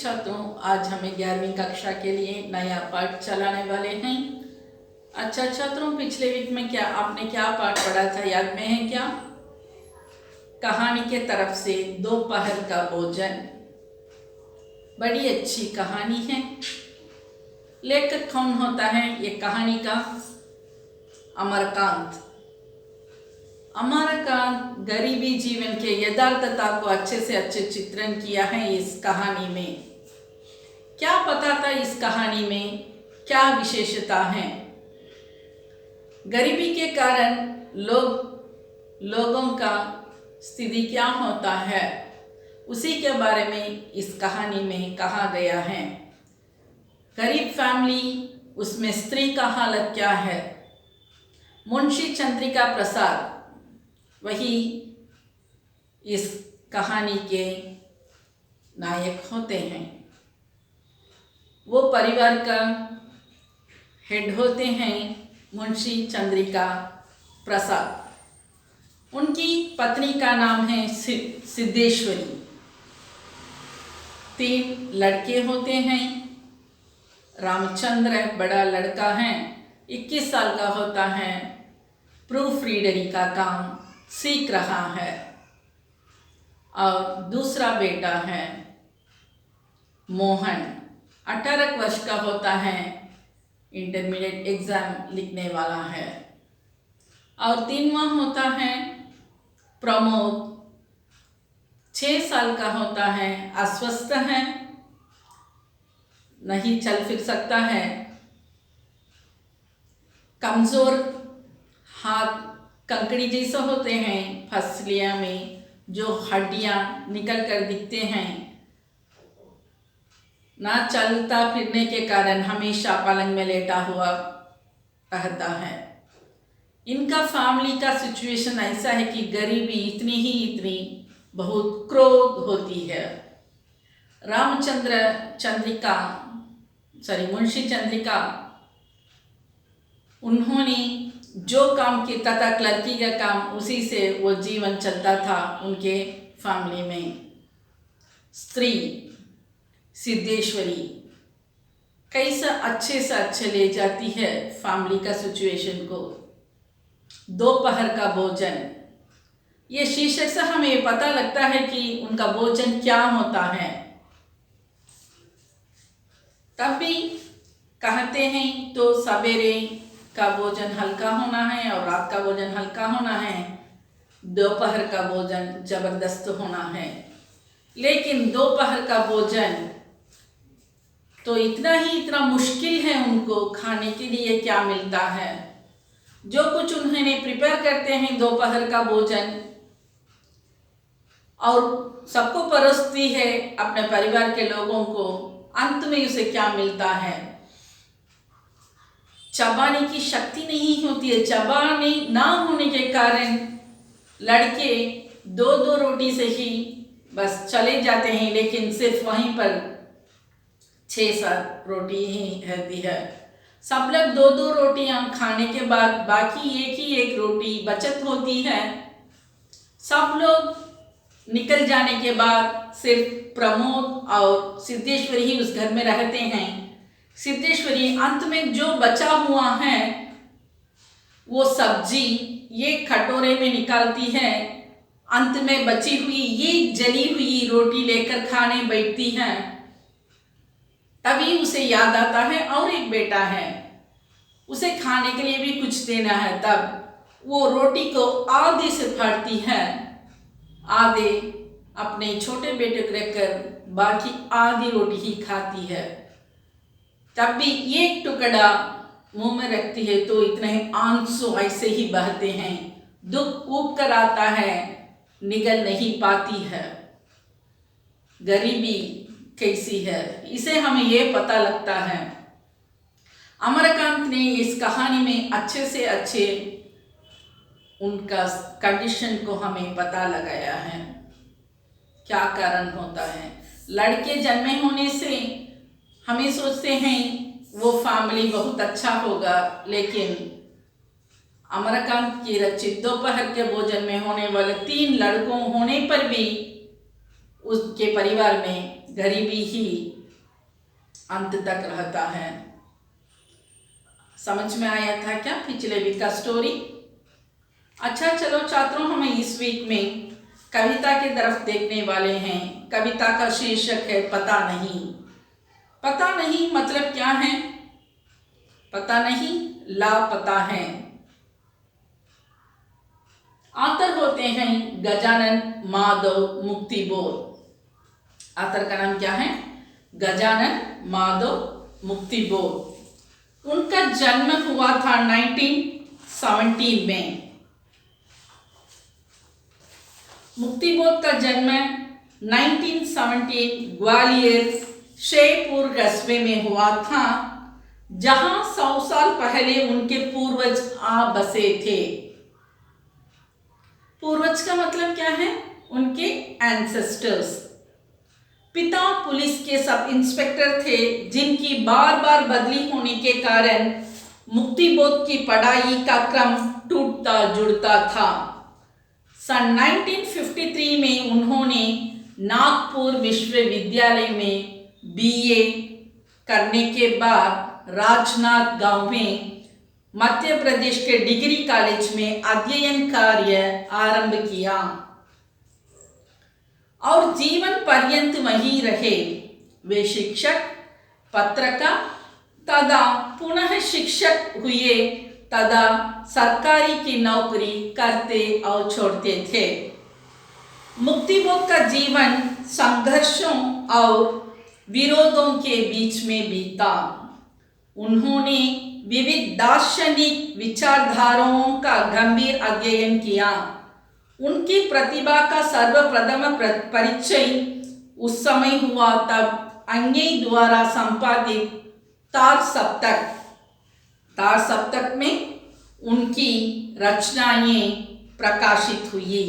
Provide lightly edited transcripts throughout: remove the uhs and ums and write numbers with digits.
छात्रों, आज हमें 11वीं कक्षा के लिए नया पाठ चलाने वाले हैं। अच्छा छात्रों, पिछले वीक में आपने क्या पाठ पढ़ा था, याद में है क्या? कहानी के तरफ से दोपहर का भोजन। बड़ी अच्छी कहानी है। लेखक कौन होता है ये कहानी का? अमरकांत। अमरकांत गरीबी जीवन के यथार्थता को अच्छे से अच्छे चित्रण किया है इस कहानी में। क्या पता था इस कहानी में क्या विशेषता है? गरीबी के कारण लोगों का स्थिति क्या होता है, उसी के बारे में इस कहानी में कहा गया है। गरीब फैमिली, उसमें स्त्री का हालत क्या है। मुंशी चंद्रिका प्रसाद वही इस कहानी के नायक होते हैं। वो परिवार का हेड होते हैं मुंशी चंद्रिका प्रसाद। उनकी पत्नी का नाम है सिद्धेश्वरी। 3 लड़के होते हैं। रामचंद्र बड़ा लड़का है, 21 साल का होता है, प्रूफ रीडरी का काम सीख रहा है। और दूसरा बेटा है मोहन, 18 वर्ष का होता है, इंटरमीडिएट एग्जाम लिखने वाला है। और 3वां होता है प्रमोद, 6 साल का होता है, अस्वस्थ है, नहीं चल फिर सकता है, कमजोर, हाथ कंकड़ी जैसे होते हैं, फसलियां में जो हड्डियां निकल कर दिखते हैं। ना चलता फिरने के कारण हमेशा पलंग में लेटा हुआ रहता है। इनका फैमिली का सिचुएशन ऐसा है कि गरीबी इतनी बहुत क्रोध होती है। मुंशी चंद्रिका, उन्होंने जो काम किया था, क्लर्की का काम, उसी से वो जीवन चलता था उनके फैमिली में। स्त्री सिद्धेश्वरी कैसा अच्छे से अच्छे ले जाती है फैमिली का सिचुएशन को। दोपहर का भोजन, ये शीर्षक से हमें पता लगता है कि उनका भोजन क्या होता है। तब भी कहते हैं तो सवेरे का भोजन हल्का होना है और रात का भोजन हल्का होना है, दोपहर का भोजन जबरदस्त होना है। लेकिन दोपहर का भोजन तो इतना मुश्किल है उनको खाने के लिए। क्या मिलता है, जो कुछ उन्होंने प्रिपेयर करते हैं दोपहर का भोजन और सबको परोसती है अपने परिवार के लोगों को, अंत में उसे क्या मिलता है? चबाने की शक्ति नहीं होती है। चबाने ना होने के कारण लड़के 2-2 रोटी से ही बस चले जाते हैं, लेकिन सिर्फ वहीं पर 6-7 रोटी ही रहती है। सब लोग 2-2 रोटियां खाने के बाद बाकी एक रोटी बचत होती है। सब लोग निकल जाने के बाद सिर्फ प्रमोद और सिद्धेश्वरी ही उस घर में रहते हैं। सिद्धेश्वरी अंत में जो बचा हुआ है वो सब्जी ये कटोरे में निकालती है। अंत में बची हुई ये जली हुई रोटी लेकर खाने बैठती है। तभी उसे याद आता है और एक बेटा है, उसे खाने के लिए भी कुछ देना है। तब वो रोटी को आधे से फाड़ती है, आधे अपने छोटे बेटे को रखकर बाकी आधी रोटी ही खाती है। तब भी एक टुकड़ा मुंह में रखती है तो इतने आंसू ऐसे ही बहते हैं, दुख ऊब कर आता है, निगल नहीं पाती है। गरीबी कैसी है, इसे हमें ये पता लगता है। अमरकांत ने इस कहानी में अच्छे से अच्छे उनका कंडीशन को हमें पता लगाया है। क्या कारण होता है? लड़के जन्मे होने से हमें सोचते हैं वो फैमिली बहुत अच्छा होगा, लेकिन अमरकांत की रचित दोपहर के भोजन में होने वाले 3 लड़कों होने पर भी उसके परिवार में गरीबी ही अंत तक रहता है। समझ में आया था क्या पिछले वीक का स्टोरी? अच्छा चलो छात्रों, हम इस वीक में कविता की तरफ देखने वाले हैं। कविता का शीर्षक है पता नहीं। पता नहीं मतलब क्या है? पता नहीं, लापता है। आथर होते हैं गजानन माधव मुक्तिबोध। आथर का नाम क्या है? गजानन माधव मुक्तिबोध। उनका जन्म हुआ था 1917 में। मुक्तिबोध का जन्म 1917 ग्वालियर शेरपुर कस्बे में हुआ था, जहां 100 साल पहले उनके पूर्वज आ बसे थे। पूर्वज का मतलब क्या है? उनके एंसेस्टर्स। पिता पुलिस के सब इंस्पेक्टर थे, जिनकी बार बार बदली होने के कारण मुक्तिबोध की पढ़ाई का क्रम टूटता जुड़ता था। सन 1953 में उन्होंने नागपुर विश्वविद्यालय में बीए करने के बाद राजनाथ गांव में मध्य प्रदेश के डिग्री कॉलेज में अध्ययन कार्य आरंभ किया और जीवन पर्यंत वहीं रहे। वे शिक्षक, पत्रकार तथा पुनः शिक्षक हुए तथा सरकारी की नौकरी करते और छोड़ते थे। मुक्तिबोध का जीवन संघर्षों और विरोधों के बीच में बीता। उन्होंने विविध दार्शनिक विचारधाराओं का गंभीर अध्ययन किया। उनकी प्रतिभा का सर्वप्रथम परिचय उस समय हुआ तब अंगई द्वारा संपादित तार सप्तक में उनकी रचनाएं प्रकाशित हुई।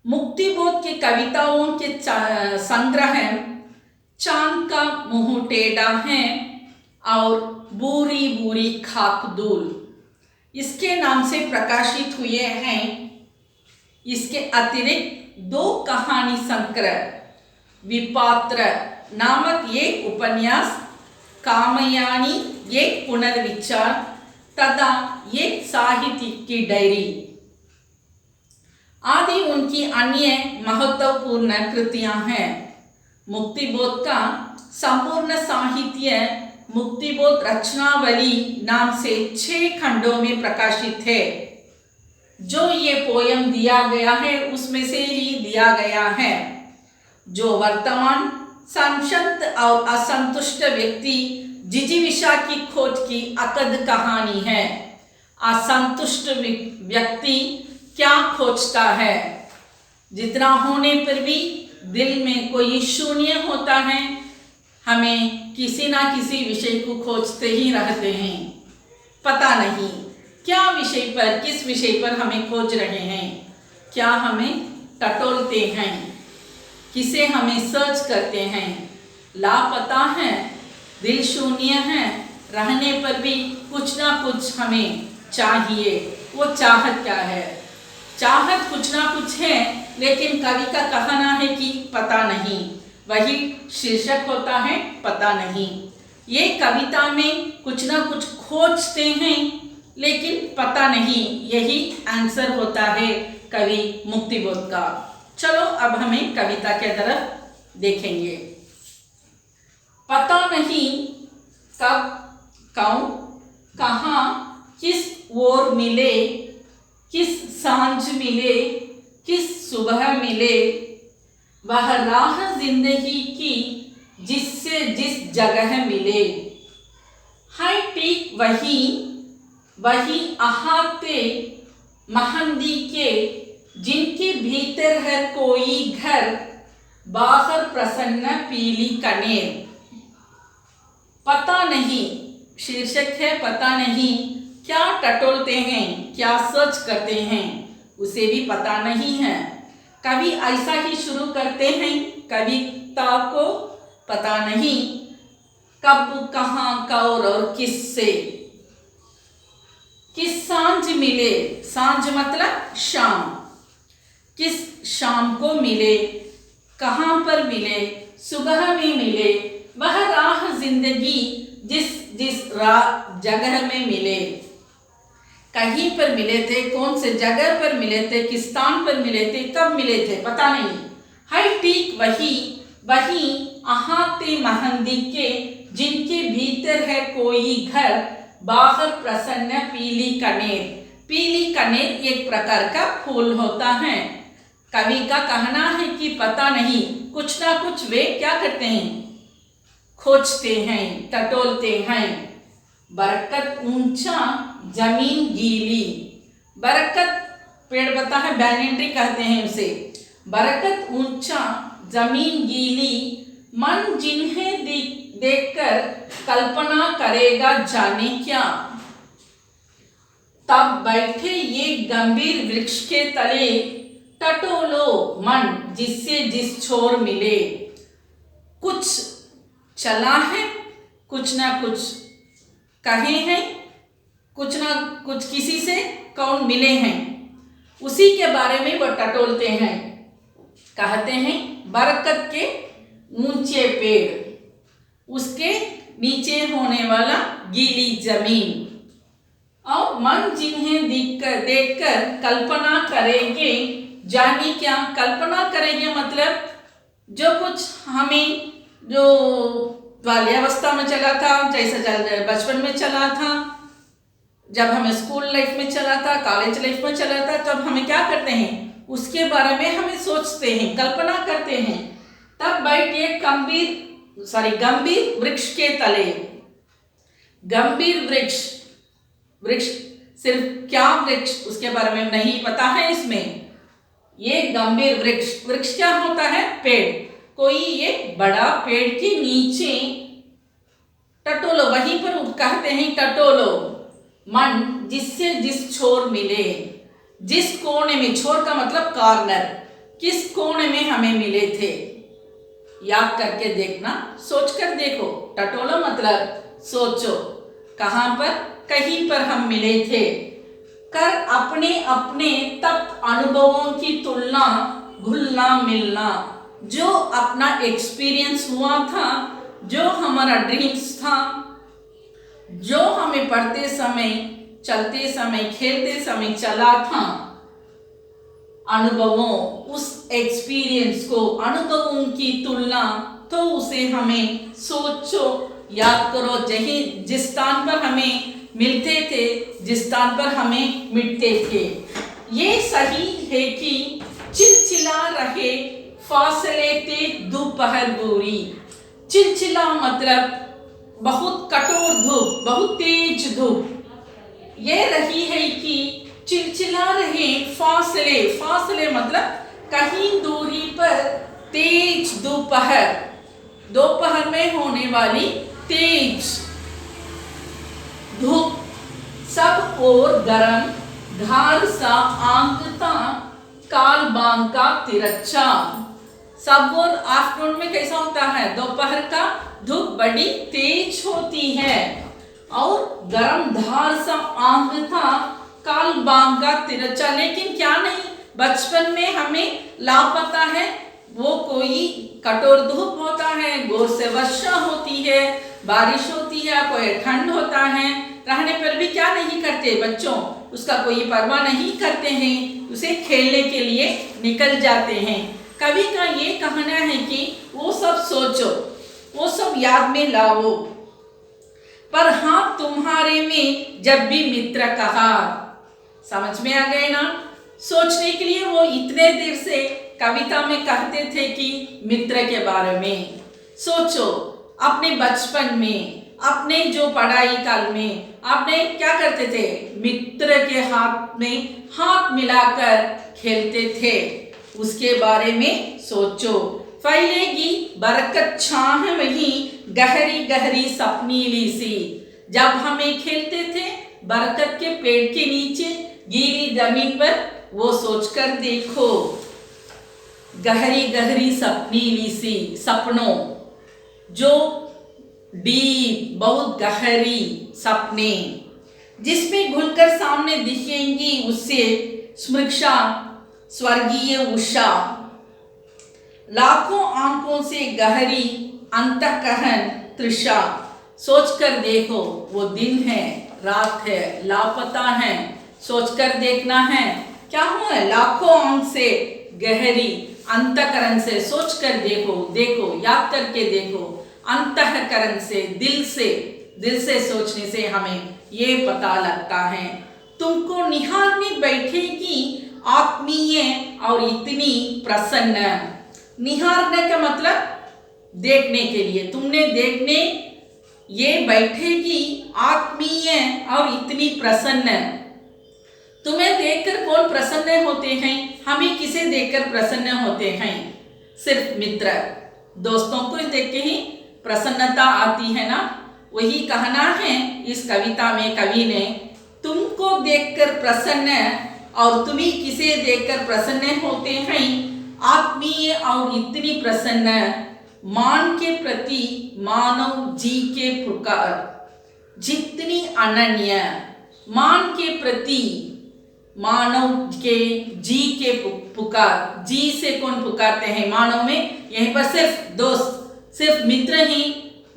मुक्तिबोध की कविताओं के संग्रह चांद का मुंह टेढ़ा है और बूरी बूरी खाकदूल इसके नाम से प्रकाशित हुए हैं। इसके अतिरिक्त 2 कहानी संग्रह विपात्र नामक एक उपन्यास, कामयानी एक पुनर्विचार तथा एक साहित्य की डायरी आदि उनकी अन्य महत्वपूर्ण कृतियां हैं। मुक्तिबोध का संपूर्ण साहित्य मुक्तिबोध रचनावली नाम से 6 खंडों में प्रकाशित है। जो ये पोयम दिया गया है उसमें से ही दिया गया है। जो वर्तमान संशत और असंतुष्ट व्यक्ति जिजीविषा की खोज की अकद कहानी है। असंतुष्ट व्यक्ति क्या खोजता है? जितना होने पर भी दिल में कोई शून्य होता है। हमें किसी ना किसी विषय को खोजते ही रहते हैं। पता नहीं क्या विषय पर, किस विषय पर हमें खोज रहे हैं। क्या हमें टटोलते हैं, किसे हमें सर्च करते हैं। लापता है, दिल शून्य है, रहने पर भी कुछ ना कुछ हमें चाहिए। वो चाहत क्या है? चाहत कुछ ना कुछ है, लेकिन कवि का कहना है कि पता नहीं। वही शीर्षक होता है पता नहीं। ये कविता में कुछ ना कुछ खोजते हैं, लेकिन पता नहीं। यही आंसर होता है कवि मुक्तिबोध का। चलो अब हमें कविता के तरफ देखेंगे। पता नहीं कब, कौन, कहाँ, किस ओर मिले, किस सांझ मिले, किस सुबह मिले, वह राह जिंदगी की जिससे जिस जगह मिले। है ठीक वही अहाते महंदी के, जिनके भीतर है कोई घर, बाहर प्रसन्न पीली कनेर। पता नहीं शीर्षक है पता नहीं। क्या टटोलते हैं, क्या सर्च करते हैं, उसे भी पता नहीं है। कवि ऐसा ही शुरू करते हैं कविता को। पता नहीं कब, कहाँ, कौर और किससे। किस सांझ मिले, सांझ मतलब शाम, किस शाम को मिले, कहाँ पर मिले, सुबह में मिले, वह राह जिंदगी जिस जिस राह जगह में मिले। कहीं पर मिले थे, कौन से जगह पर मिले थे, किस स्थान पर मिले थे, कब मिले थे पता नहीं। है ठीक वही वही अहाते महंदी के, जिनके भीतर है कोई घर, बाहर प्रसन्न पीली कनेर। पीली कनेर एक प्रकार का फूल होता है। कवि का कहना है कि पता नहीं कुछ ना कुछ वे क्या करते हैं, खोजते हैं, टटोलते हैं। बरकत ऊंचा जमीन गीली, बरकत पेड़ पता है, बैनियन ट्री कहते हैं उसे। बरकत ऊंचा जमीन गीली, मन जिन्हें देखकर कल्पना करेगा जाने क्या। तब बैठे ये गंभीर वृक्ष के तले, टटोलो मन जिससे जिस छोर मिले। कुछ चला है, कुछ ना कुछ कहे हैं, कुछ ना कुछ किसी से कौन मिले हैं, उसी के बारे में वो टटोलते हैं। कहते हैं बरकत के ऊंचे पेड़, उसके नीचे होने वाला गीली जमीन, और मन जिन्हें देखकर कल्पना करेंगे जाने क्या। कल्पना करेंगे मतलब जो कुछ हमें, जो बाल्यावस्था में चला था, जैसा बचपन में चला था, जब हमें स्कूल लाइफ में चला था, कॉलेज लाइफ में चला था, तब हमें क्या करते हैं, उसके बारे में हमें सोचते हैं, कल्पना करते हैं। तब बैठे गंभीर वृक्ष के तले। गंभीर वृक्ष, वृक्ष सिर्फ क्या वृक्ष उसके बारे में नहीं पता है इसमें। ये गंभीर वृक्ष, वृक्ष क्या होता है, पेड़। कोई ये बड़ा पेड़ के नीचे टटोलो, वहीं पर कहते हैं टटोलो मन जिससे जिस छोर मिले। जिस कोने में, छोर का मतलब कॉर्नर, किस कोने में हमें मिले थे, याद करके देखना, सोच कर देखो। टटोलो मतलब सोचो, कहाँ पर, कहीं पर हम मिले थे। कर अपने अपने तप्त अनुभवों की तुलना, घुलना मिलना। जो अपना एक्सपीरियंस हुआ था, जो हमारा ड्रीम्स था, जो हमें पढ़ते समय, चलते समय, खेलते समय चला था, अनुभवों, उस एक्सपीरियंस को, अनुभवों की तुलना, तो उसे हमें सोचो, याद करो। जिस स्थान पर हमें मिलते थे, जिस स्थान पर हमें मिटते थे। ये सही है कि चिलचिला रहे फासले ते दोपहर गोरी। चिलचिला मतलब बहुत कठोर धूप, बहुत तेज धूप। ये रही है कि चिलचिला रहे फासले, फासले मतलब कहीं दूरी पर, तेज दोपहर, दोपहर में होने वाली तेज धूप, सब और गरम, धार सा आंकता, काल बांग का तिरछा। सब और आफ्टरनून में कैसा होता है, दोपहर का धूप बड़ी तेज होती है, और गरम धार सा आंकता, काल बांग का तिरछा। लेकिन क्या नहीं, बचपन में हमें लापता है, वो कोई कठोर धूप होता है, जोर से वर्षा होती है, बारिश होती है, कोई ठंड होता है, रहने पर भी क्या नहीं करते बच्चों, उसका कोई परवाह नहीं करते हैं, उसे खेलने के लिए निकल जाते हैं। कवि का ये कहना है कि वो सब सोचो, वो सब याद में लाओ। पर हाँ तुम्हारे में जब भी मित्र कहा, समझ में आ गए ना। सोचने के लिए वो इतने देर से कविता में कहते थे कि मित्र के बारे में सोचो। अपने बचपन में, अपने जो पढ़ाई काल में आपने क्या करते थे, मित्र के हाथ में हाथ मिलाकर खेलते थे, उसके बारे में सोचो। फैलेगी बरकत छाह वही, गहरी गहरी सपनीली सी। जब हमें खेलते थे बरकत के पेड़ के नीचे, गीली जमीन पर, वो सोचकर देखो, गहरी गहरी सपनीली सी, सपनों, जो डीप, बहुत गहरी सपने, जिसमें घुलकर सामने दिखेंगी उससे स्मृक्षा, स्वर्गीय उषा। लाखों आंखों से गहरी अंतःकरण तृषा। सोच कर देखो, वो दिन है, रात है, लापता है, सोच कर देखना है क्या हुआ है। लाखों आंख से गहरी अंतःकरण से सोच कर देखो, देखो याद करके देखो, अंतःकरण से दिल से सोचने से हमें ये पता लगता है। तुमको निहारने बैठेगी आत्मीय और इतनी प्रसन्न। निहारने का मतलब देखने के लिए, तुमने देखने ये बैठेगी आत्मीय और इतनी प्रसन्न। तुम्हें देखकर कौन प्रसन्न होते हैं? हमें किसे देखकर प्रसन्न होते हैं? सिर्फ मित्र दोस्तों को देख के ही प्रसन्नता आती है ना। वही कहना है इस कविता में कवि ने, तुमको देखकर प्रसन्न और तुम्हें किसे देखकर प्रसन्न होते हैं? आत्मीय और इतनी प्रसन्न, मान के प्रति मानव जी के पुकार, जितनी अनन्य। मान के प्रति मानव के जी के पुकार, जी से कौन पुकारते हैं मानव में? यहीं पर सिर्फ दोस्त, सिर्फ मित्र ही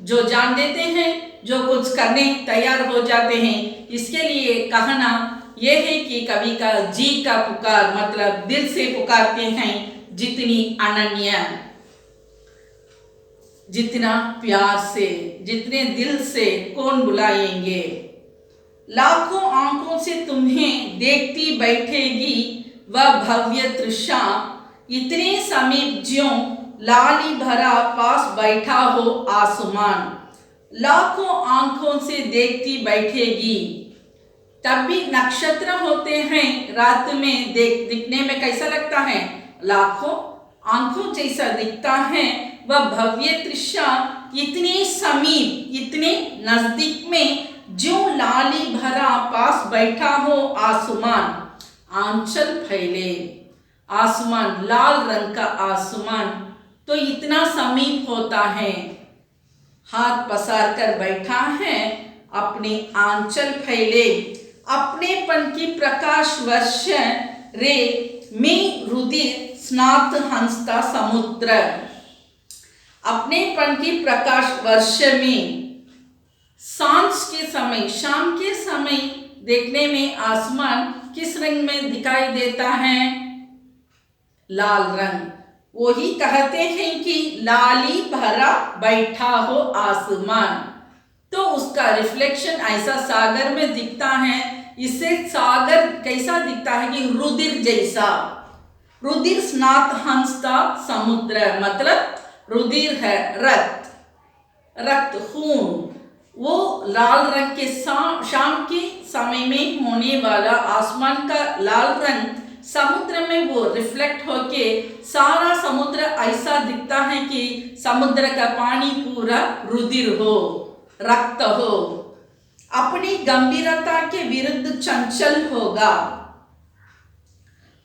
जो जान देते हैं, जो कुछ करने तैयार हो जाते हैं। इसके लिए कहना यह है कि कवि का जी का पुकार मतलब दिल से पुकारते हैं, जितनी अनन्य, जितना प्यार से, जितने दिल से कौन बुलाएंगे। लाखों आंखों से तुम्हें देखती बैठेगी वह भव्य तृषा, इतने समीप ज्यों लाली भरा पास बैठा हो आसमान। लाखों आंखों से देखती बैठेगी, तब भी नक्षत्र होते हैं रात में, दिखने में कैसा लगता है? लाखों आंखों जैसा दिखता है वह भव्य तृषा, इतने समीप, इतने नजदीक में, जो लाली भरा पास बैठा हो आसमान। आंचल फैले, आसमान लाल रंग का आसमान तो इतना समीप होता है, हाथ पसार कर बैठा है, अपने आंचल फैले, अपनेपन की प्रकाश वर्ष रे में रुधिर स्नात हंसता समुद्र। अपनेपन की प्रकाश वर्ष में सांझ के समय, शाम के समय देखने में आसमान किस रंग में दिखाई देता है? लाल रंग। वही कहते हैं कि लाली भरा बैठा हो आसमान, तो उसका रिफ्लेक्शन ऐसा सागर में दिखता है। इससे सागर कैसा दिखता है कि रुधिर जैसा, रुधिर स्नात हंसता समुद्र मतलब रुधिर है, रक्त, रक्त खून। वो लाल रंग के शाम के समय में होने वाला आसमान का लाल रंग समुद्र में वो रिफ्लेक्ट होके सारा समुद्र ऐसा दिखता है कि समुद्र का पानी पूरा रुधिर हो, रक्त हो, अपनी गंभीरता के विरुद्ध चंचल होगा।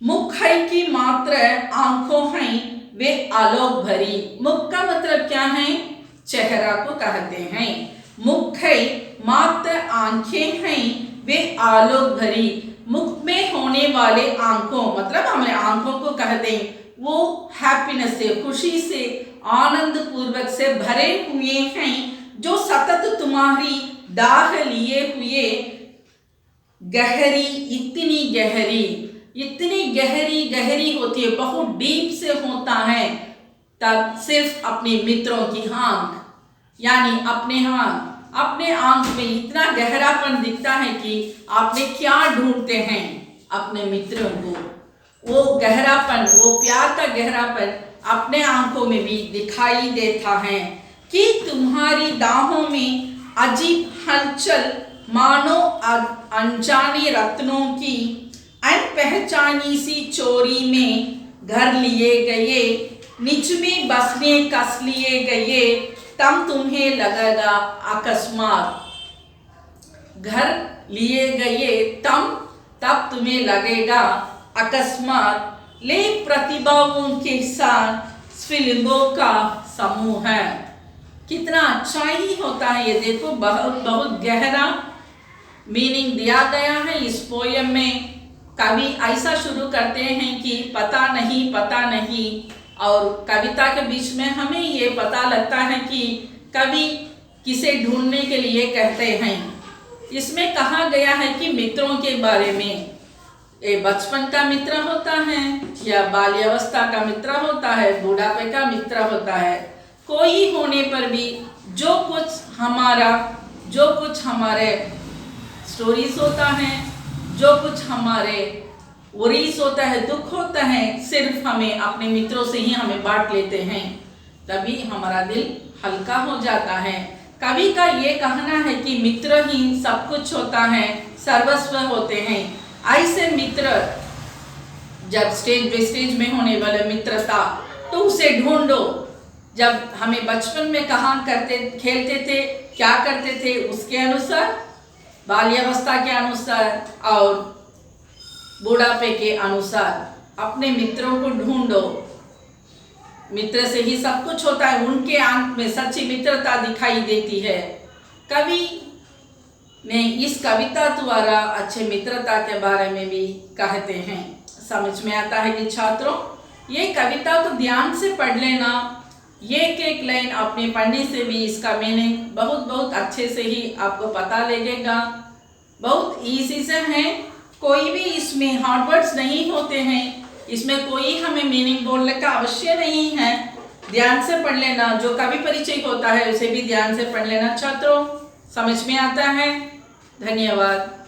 मुख है की मात्र आंखों हैं वे आलोक भरी। मुख का मतलब क्या है? चेहरा को कहते हैं। मुख है मात्र आंखें हैं वे आलोक भरी। मुख में होने वाले आंखों मतलब हमें आंखों को कहते हैं, वो हैप्पीनेस से, खुशी से, आनंद पूर्वक से भरे हुए हैं, जो सतत तुम्हारी दाह लिए हुए गहरी, इतनी गहरी, इतनी गहरी गहरी होती है, बहुत डीप से होता है। तब सिर्फ अपने मित्रों की आंख यानी अपने आंख में इतना गहरापन दिखता है कि आपने क्या ढूंढते हैं अपने मित्रों को। वो गहरापन, वो प्यार का गहरापन अपने आंखों में भी दिखाई देता है कि तुम्हारी दाहों में अजीब हलचल, मानो अनजाने रत्नों की अनपहचानी सी चोरी में घर लिए गए, निज में बसने कस लिए गए, तब तुम्हें लगेगा अकस्मात। घर लिए गए तब तुम्हें लगेगा अकस्मात, ले प्रतिभाओं के साथ फिल्मों का समूह है। कितना अच्छा ही होता है ये, देखो बहुत बहुत गहरा मीनिंग दिया गया है इस पोयम में। कवि ऐसा शुरू करते हैं कि पता नहीं और कविता के बीच में हमें ये पता लगता है कि कवि किसे ढूंढने के लिए कहते हैं। इसमें कहा गया है कि मित्रों के बारे में, ये बचपन का मित्र होता है या बाल्यावस्था का मित्र होता है, बुढ़ापे का मित्र होता है। कोई होने पर भी जो कुछ हमारे स्टोरीज होता है, जो कुछ हमारे वरीज होता है, दुख होता है, सिर्फ हमें अपने मित्रों से ही हमें बांट लेते हैं, तभी हमारा दिल हल्का हो जाता है। कवि का ये कहना है कि मित्र ही सब कुछ होता है, सर्वस्व होते हैं। ऐसे मित्र जब स्टेज वेस्टेज में होने वाले मित्रता, तो उसे ढूंढो। जब हमें बचपन में कहाँ खेलते थे, क्या करते थे, उसके अनुसार, बाल्यावस्था के अनुसार और बुढ़ापे के अनुसार अपने मित्रों को ढूंढो। मित्र से ही सब कुछ होता है, उनके आंख में सच्ची मित्रता दिखाई देती है। कवि ने इस कविता द्वारा अच्छे मित्रता के बारे में भी कहते हैं। समझ में आता है कि छात्रों, ये कविता तो ध्यान से पढ़ लेना, एक एक लाइन अपने पढ़ने से भी इसका मीनिंग बहुत अच्छे से ही आपको पता लगेगा। बहुत इजी से है, कोई भी इसमें हार्ड वर्ड्स नहीं होते हैं, इसमें कोई हमें मीनिंग बोलने का आवश्य नहीं है। ध्यान से पढ़ लेना, जो कवि परिचय होता है उसे भी ध्यान से पढ़ लेना छात्रों। समझ में आता है? धन्यवाद।